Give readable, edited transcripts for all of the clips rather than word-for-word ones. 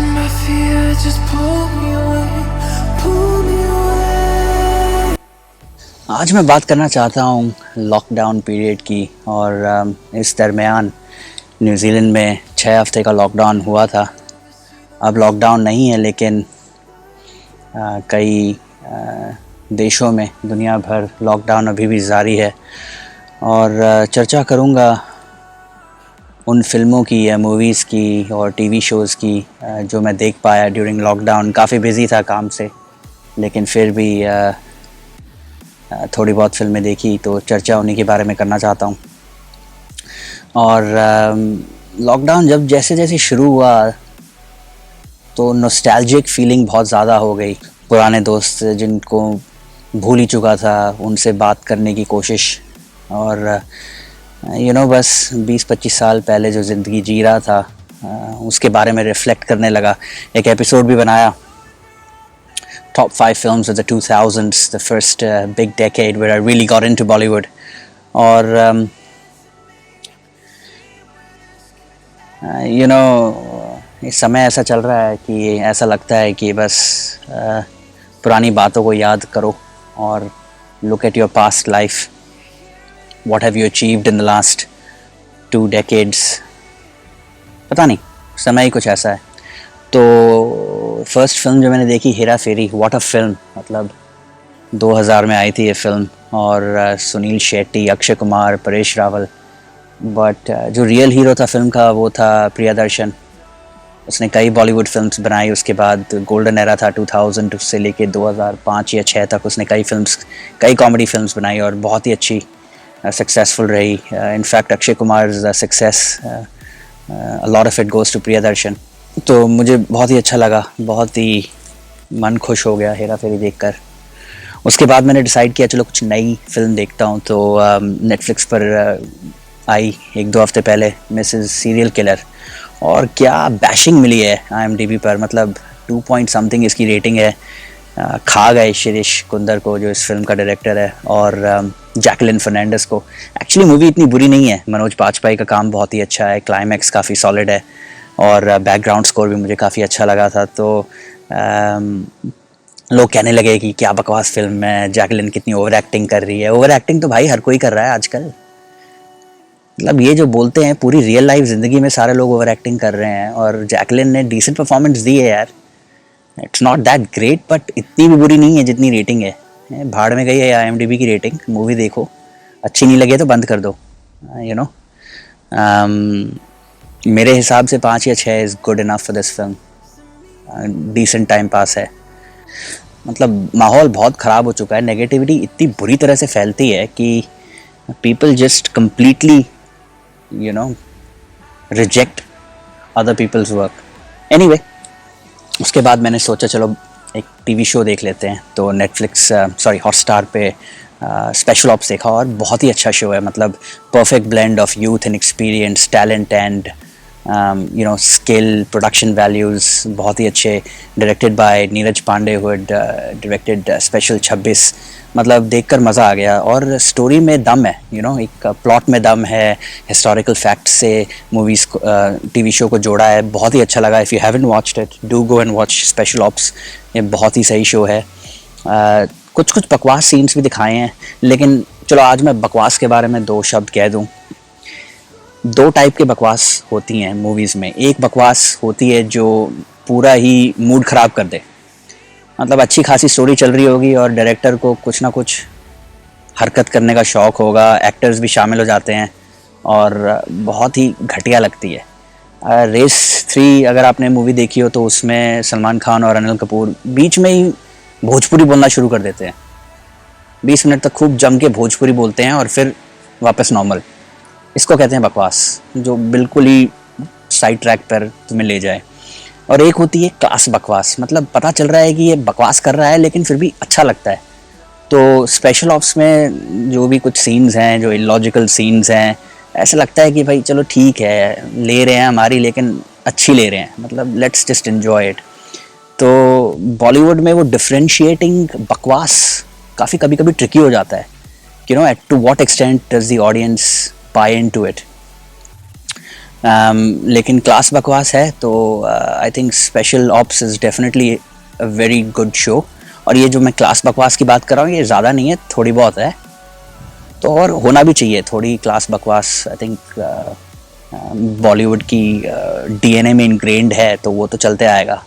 and my fear just pull me away, pull me away. आज मैं बात करना चाहता हूँ लॉकडाउन पीरियड की। और इस दरमियान न्यूजीलैंड में 6 हफ्ते का लॉकडाउन हुआ था। अब लॉकडाउन नहीं है, लेकिन कई देशों में दुनिया भर लॉकडाउन अभी भी जारी है। और चर्चा करूँगा उन फिल्मों की या मूवीज़ की और टीवी शोज़ की जो मैं देख पाया ड्यूरिंग लॉकडाउन। काफ़ी बिज़ी था काम से, लेकिन फिर भी थोड़ी बहुत फिल्में देखी, तो चर्चा उन्हीं के बारे में करना चाहता हूँ। और लॉकडाउन जब जैसे जैसे शुरू हुआ तो नॉस्टैल्जिक फीलिंग बहुत ज़्यादा हो गई। पुराने दोस्त जिनको भूल ही चुका था, उनसे बात करने की कोशिश। और बस 20-25 साल पहले जो ज़िंदगी जी रहा था उसके बारे में रिफ़्लेक्ट करने लगा। एक एपिसोड भी बनाया, Top 5 films of the 2000s, the first big decade where I really got into Bollywood. और इस समय ऐसा चल रहा है कि ऐसा लगता है कि बस पुरानी बातों को याद करो और look at your past life. What have you achieved in the last 2 decades? पता नहीं, समय ही कुछ ऐसा है। तो फर्स्ट फिल्म जो मैंने देखी, Hera Pheri. What a film! मतलब 2000 में आई थी ये फिल्म, और सुनील शेट्टी, अक्षय कुमार, परेश रावल। बट जो रियल हीरो था फिल्म का वो था प्रियदर्शन। उसने कई बॉलीवुड फिल्म्स बनाई। उसके बाद गोल्डन एरा था 2000 से लेके 2005 या 6 तक। उसने कई कॉमेडी फिल्म्स बनाई और बहुत ही अच्छी सक्सेसफुल रही। In fact Akshay Kumar success, a lot of it goes to Priyadarshan. तो मुझे बहुत ही अच्छा लगा, बहुत ही मन खुश हो गया हेरा फेरी देखकर। उसके बाद मैंने डिसाइड किया चलो कुछ नई फिल्म देखता हूँ। तो नेटफ्लिक्स पर आई 1-2 हफ्ते पहले मिसेस सीरियल किलर। और क्या बैशिंग मिली है IMDb पर, मतलब 2 पॉइंट समथिंग इसकी रेटिंग है। खा गए शिरीष कुंदर को, जो इस फिल्म का डायरेक्टर है, और जैकलिन फर्नांडिस को। एक्चुअली मूवी इतनी बुरी नहीं है, मनोज बाजपेयी का काम बहुत ही अच्छा है, क्लाइमैक्स काफ़ी सॉलिड है, और बैकग्राउंड स्कोर भी मुझे काफ़ी अच्छा लगा था। तो लोग कहने लगे कि क्या बकवास फिल्म है, जैकलिन कितनी ओवर एक्टिंग कर रही है। ओवर एक्टिंग तो भाई हर कोई कर रहा है आजकल। मतलब ये जो बोलते हैं, पूरी रियल लाइफ ज़िंदगी में सारे लोग ओवर एक्टिंग कर रहे हैं, और जैकलिन ने डिसेंट परफॉर्मेंस दी है यार। It's not that great, but इतनी भी बुरी नहीं है जितनी रेटिंग है। भाड़ में गई है IMDb की रेटिंग। मूवी देखो, अच्छी नहीं लगे तो बंद कर दो। मेरे हिसाब से 5 या 6 is good enough for this film. Decent time pass है। मतलब माहौल बहुत ख़राब हो चुका है, नेगेटिविटी इतनी बुरी तरह से फैलती है कि people just completely reject other people's work. Anyway, उसके बाद मैंने सोचा चलो एक टीवी शो देख लेते हैं। तो हॉटस्टार पे स्पेशल ऑप्स देखा, और बहुत ही अच्छा शो है। मतलब perfect blend of youth and experience, talent and skill, production values बहुत ही अच्छे। Directed by Neeraj Pandey, who had directed Special 26। मतलब देखकर मज़ा आ गया। और स्टोरी में दम है, एक प्लॉट में दम है। हिस्टोरिकल फैक्ट्स से मूवीज़ को, टीवी शो को जोड़ा है। बहुत ही अच्छा लगा। If you haven't watched it, do go and watch special ops. ये बहुत ही सही शो है। कुछ बकवास सीन्स भी दिखाए हैं, लेकिन चलो आज मैं बकवास के बारे में 2 शब्द कह दूं। 2 टाइप के बकवास होती हैं मूवीज़ में। एक बकवास होती है जो पूरा ही मूड ख़राब कर दे। मतलब अच्छी खासी स्टोरी चल रही होगी और डायरेक्टर को कुछ ना कुछ हरकत करने का शौक़ होगा, एक्टर्स भी शामिल हो जाते हैं, और बहुत ही घटिया लगती है। रेस 3 अगर आपने मूवी देखी हो तो उसमें सलमान खान और अनिल कपूर बीच में ही भोजपुरी बोलना शुरू कर देते हैं। 20 मिनट तक खूब जम के भोजपुरी बोलते हैं और फिर वापस नॉर्मल। इसको कहते हैं बकवास, जो बिल्कुल ही साइड ट्रैक पर तुम्हें ले जाए। और एक होती है क्लास बकवास, मतलब पता चल रहा है कि ये बकवास कर रहा है लेकिन फिर भी अच्छा लगता है। तो स्पेशल ऑप्स में जो भी कुछ सीन्स हैं, जो इलॉजिकल सीन्स हैं, ऐसा लगता है कि भाई चलो ठीक है, ले रहे हैं हमारी, लेकिन अच्छी ले रहे हैं, मतलब लेट्स जस्ट एन्जॉय इट। तो बॉलीवुड में वो डिफरेंशिएटिंग बकवास काफ़ी कभी कभी ट्रिकी हो जाता है, at to what extent does the audience buy into it. लेकिन क्लास बकवास है, तो I think Special Ops is definitely a very good show. और ये जो मैं क्लास बकवास की बात कर रहा हूँ, ये ज़्यादा नहीं है, थोड़ी बहुत है, तो और होना भी चाहिए थोड़ी क्लास बकवास। आई थिंक बॉलीवुड की डीएनए में इनग्रेन्ड है, तो वो तो चलते आएगा।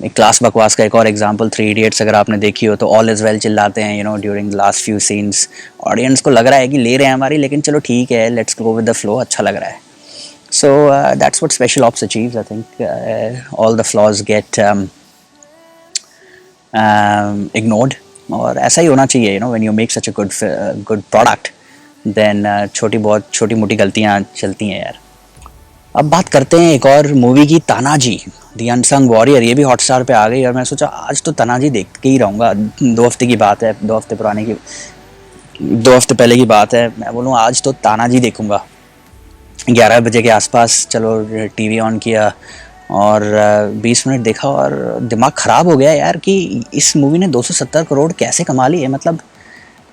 एक क्लास बकवास का एक और एग्जांपल, थ्री इडियट्स अगर आपने देखी हो तो ऑल इज़ वेल चिल्लाते हैं during the last few scenes. Audience को लग रहा है कि ले रहे हैं हमारी, लेकिन चलो ठीक है, let's go with the flow, अच्छा लग रहा है। So that's what Special Ops achieves. I think all the flaws get ignored, और ऐसा ही होना चाहिए। When you make such a good product, then छोटी मोटी गलतियाँ चलती हैं यार। अब बात करते हैं एक और मूवी की, तानाजी द अनसंग वॉरियर। ये भी हॉटस्टार पे आ गई, और मैं सोचा आज तो तानाजी देख के ही रहूँगा। 2 हफ्ते की बात है, 2 हफ्ते पहले की बात है। मैं बोलूँ आज तो तानाजी देखूँगा। 11 बजे के आसपास चलो टीवी ऑन किया, और 20 मिनट देखा, और दिमाग ख़राब हो गया यार कि इस मूवी ने 270 करोड़ कैसे कमा ली है। मतलब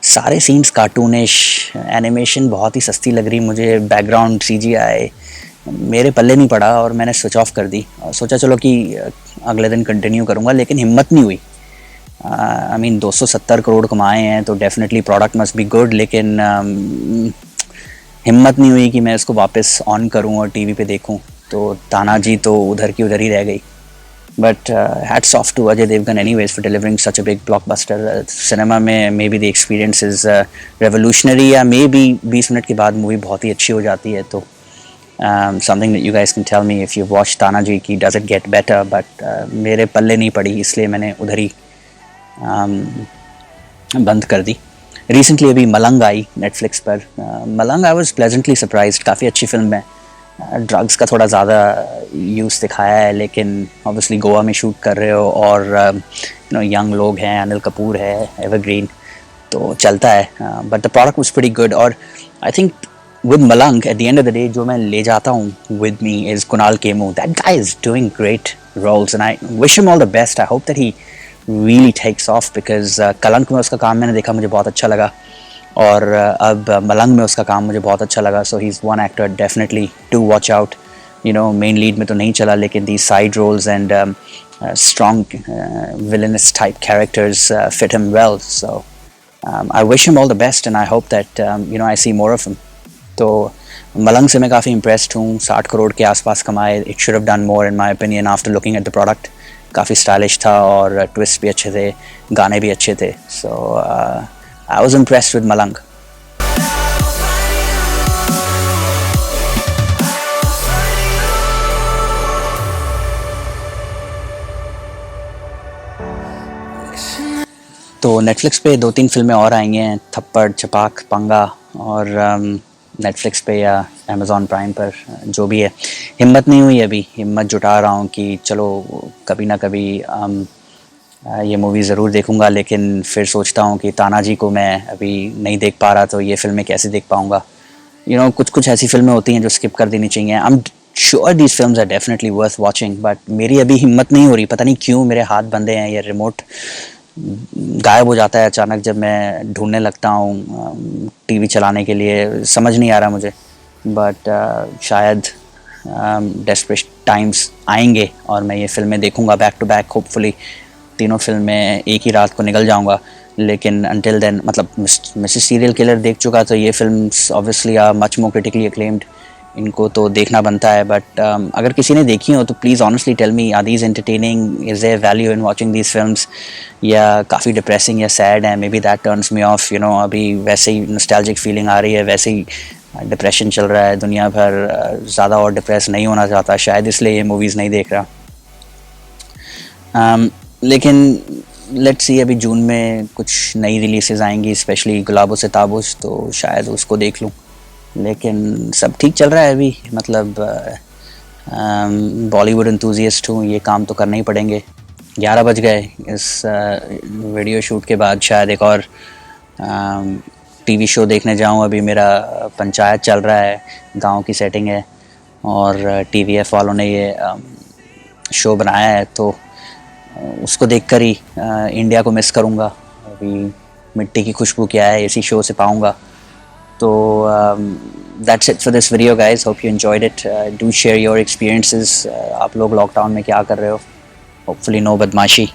सारे सीन्स कार्टूनिश, एनिमेशन बहुत ही सस्ती लग रही मुझे, बैकग्राउंड सीजीआई मेरे पल्ले नहीं पड़ा, और मैंने स्विच ऑफ कर दी और सोचा चलो कि अगले दिन कंटिन्यू करूँगा, लेकिन हिम्मत नहीं हुई। आई मीन 270 करोड़ कमाए हैं तो definitely product must be good, लेकिन हिम्मत नहीं हुई कि मैं इसको वापस ऑन करूँ और टीवी पे देखूँ। तो तानाजी तो उधर की उधर ही रह गई। But hats off to Ajay Devgan anyways for delivering such a big blockbuster. Cinema में may be the experience is revolutionary, या मे बी 20 मिनट के बाद मूवी बहुत ही अच्छी हो जाती है। तो something that you guys can tell me if you've watched Tanaji की, does it get better? But मेरे पल्ले नहीं पड़ी, इसलिए मैंने उधर ही बंद कर दी। रिसेंटली अभी मलंग आई नेटफ्लिक्स पर। मलंग आई वाज प्लेजेंटली सरप्राइज्ड, काफ़ी अच्छी फिल्म है। ड्रग्स का थोड़ा ज़्यादा यूज़ दिखाया है, लेकिन ऑब्वियसली गोवा में शूट कर रहे हो, और यंग लोग हैं, अनिल कपूर है, एवरग्रीन, तो चलता है। But the product was pretty good. और I think with Malang, at the end of the day, जो मैं ले जाता हूँ with me is Kunal Kemu. That guy is doing great roles, and I wish him all the best. I hope that he really takes off, because कलंक में उसका काम मैंने देखा, मुझे बहुत अच्छा लगा, और अब मलंग में उसका काम मुझे बहुत अच्छा लगा। So he's one actor definitely to watch out. Main lead में तो नहीं चला, लेकिन these side roles and strong villainous type characters fit him well. So I wish him all the best, and I hope that I see more of him. तो मलंग से मैं काफ़ी impressed हूँ। 60 करोड़ के आसपास कमाए। It should have done more in my opinion after looking at the product. काफ़ी stylish था, और ट्विस्ट भी अच्छे थे, गाने भी अच्छे थे। सो आई वाज इम्प्रेस्ड विद मलंग। तो नेटफ्लिक्स पे 2-3 फिल्में और आई हैं, थप्पड़, छपाक, पंगा, और नेटफ्लिक्स पे या अमेज़ॉन प्राइम पर, जो भी है। हिम्मत नहीं हुई अभी, हिम्मत जुटा रहा हूँ कि चलो कभी ना कभी ये मूवी ज़रूर देखूँगा, लेकिन फिर सोचता हूँ कि तानाजी को मैं अभी नहीं देख पा रहा, तो ये फिल्में कैसे देख पाऊँगा। कुछ ऐसी फिल्में होती हैं जो स्किप कर देनी चाहिए। I am sure these films are definitely worth watching, but मेरी अभी हिम्मत नहीं हो रही। पता नहीं क्यों मेरे हाथ बंधे हैं, ये रिमोट गायब हो जाता है अचानक जब मैं ढूंढने लगता हूँ टीवी चलाने के लिए, समझ नहीं आ रहा मुझे। बट शायद डेस्परेट टाइम्स आएंगे और मैं ये फिल्में देखूँगा बैक टू बैक। होपफुली तीनों फिल्में एक ही रात को निकल जाऊँगा, लेकिन अनटिल देन, मतलब मिसेस सीरियल किलर देख चुका, तो ये films obviously are much more critically acclaimed, इनको तो देखना बनता है। बट अगर किसी ने देखी हो तो please honestly tell me, are these entertaining, is there value in watching these films, या काफ़ी डिप्रेसिंग या सैड है, maybe that turns me off. अभी वैसे ही नॉस्टैल्जिक फीलिंग आ रही है, वैसे ही डिप्रेशन चल रहा है दुनिया भर, ज़्यादा और डिप्रेस नहीं होना चाहता, शायद इसलिए ये मूवीज़ नहीं देख रहा। लेकिन लेट्स सी, अभी जून में कुछ नई रिलीज़ेस आएंगी, स्पेशली गुलाबों से ताबुश, तो शायद उसको देख लूँ। लेकिन सब ठीक चल रहा है अभी, मतलब बॉलीवुड एंथुसियास्ट हूँ, ये काम तो करना ही पड़ेंगे। 11 बज गए। इस वीडियो शूट के बाद शायद एक और टीवी शो देखने जाऊँ। अभी मेरा पंचायत चल रहा है, गांव की सेटिंग है, और टीवीएफ वालों ने ये शो बनाया है, तो उसको देखकर ही इंडिया को मिस करूँगा। अभी मिट्टी की खुशबू क्या है इसी शो से पाऊँगा। तो that's it for this video guys. Hope you enjoyed it. Do share your experiences. आप लोग लॉकडाउन में क्या कर रहे हो? Hopefully no badmashi.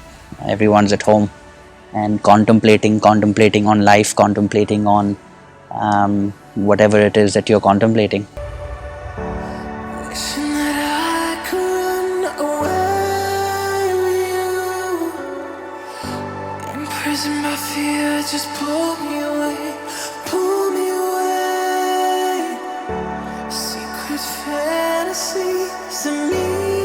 Everyone's at home and contemplating on life, contemplating on whatever it is that you're contemplating. Wishing that I could run away with you. Imprisoned by fear, just pull me away, pull me away. Secret fantasies of me.